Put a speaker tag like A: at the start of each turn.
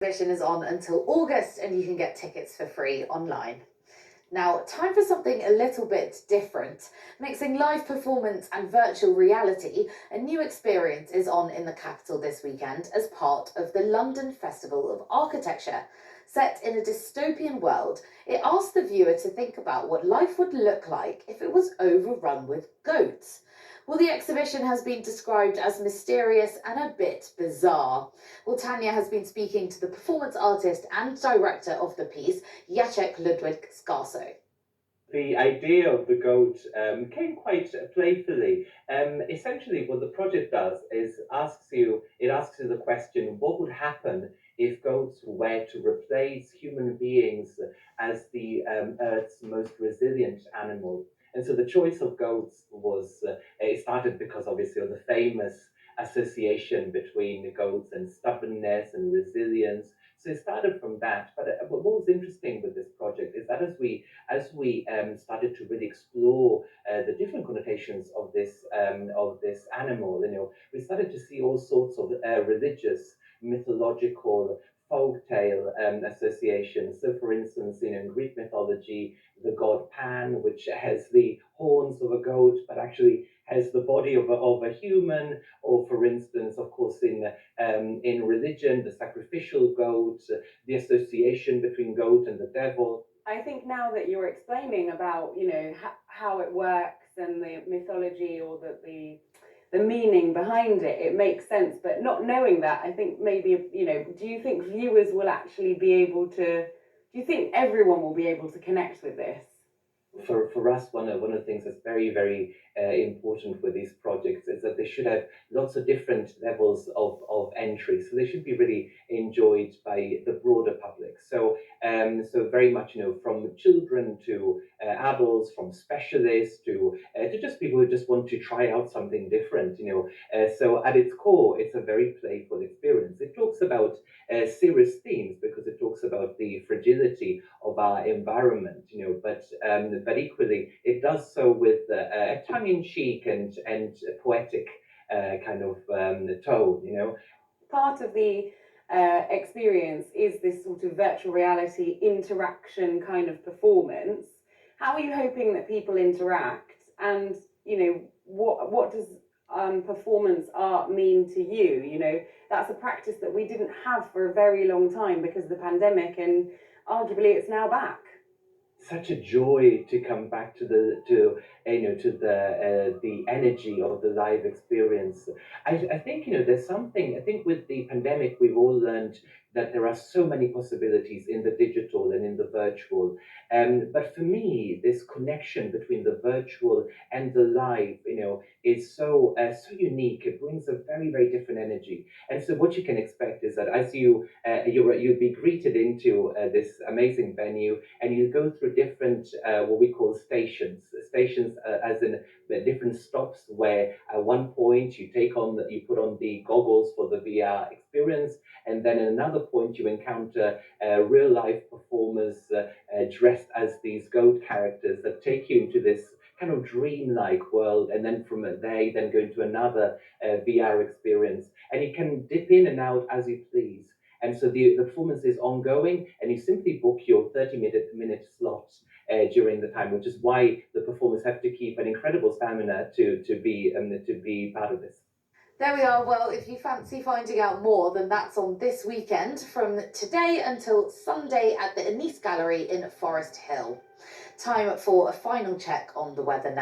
A: Exhibition is on until August and you can get tickets for free online. Now, time for something a little bit different. Mixing live performance and virtual reality, a new experience is on in the capital this weekend as part of the London Festival of Architecture. Set in a dystopian world, it asks the viewer to think about what life would look like if it was overrun with goats. Well, the exhibition has been described as mysterious and a bit bizarre. Well, Tanya has been speaking to the performance artist and director of the piece, Jacek Ludwig Scarso.
B: The idea of the goat came quite playfully. Essentially, what the project does is it asks you the question, what would happen if goats were to replace human beings as the Earth's most resilient animal? And so the choice of goats was, it started because obviously of the famous association between goats and stubbornness and resilience. So it started from that. But what was interesting with this project is that as we started to really explore the different connotations of this animal, we started to see all sorts of religious, mythological, folktale associations. So, for instance, in Greek mythology, the god Pan, which has the horns of a goat, but actually has the body of a human, or for instance, of course, in religion, the sacrificial goat, the association between goat and the devil.
C: I think now that you're explaining about, how it works and the mythology or the meaning behind it, it makes sense. But not knowing that, I think maybe, do you think viewers will actually be able to, do you think everyone will be able to connect with this?
B: For us, one of the things that's very, very important with these projects is that they should have lots of different levels of entry. So they should be really enjoyed by the broader public. So very much, from children to adults, from specialists to just people who just want to try out something different. So at its core, it's a very playful experience. It talks about serious themes because it talks about the fragility of our environment. But equally, it does so with a tongue-in-cheek and poetic kind of tone.
C: Part of the experience is this sort of virtual reality interaction kind of performance. How are you hoping that people interact? And what does performance art mean to you? That's a practice that we didn't have for a very long time because of the pandemic, and arguably it's now back.
B: Such a joy to come back to the energy of the live experience. I think there's something. I think with the pandemic, we've all learned that there are so many possibilities in the digital and in the virtual. But for me, this connection between the virtual and the live, is so unique. It brings a very, very different energy. And so what you can expect is that as you'll be greeted into this amazing venue, and you go through different what we call stations as in different stops, where at one point you put on the goggles for the VR experience, and then at another point you encounter real life performers dressed as these goat characters that take you into this kind of dreamlike world, and then from there you then go into another VR experience, and you can dip in and out as you please. And so the performance is ongoing, and you simply book your 30-minute slot during the time, which is why the performers have to keep an incredible stamina to be part of this.
A: There we are. Well, if you fancy finding out more, then that's on this weekend from today until Sunday at the Anise Gallery in Forest Hill. Time for a final check on the weather now.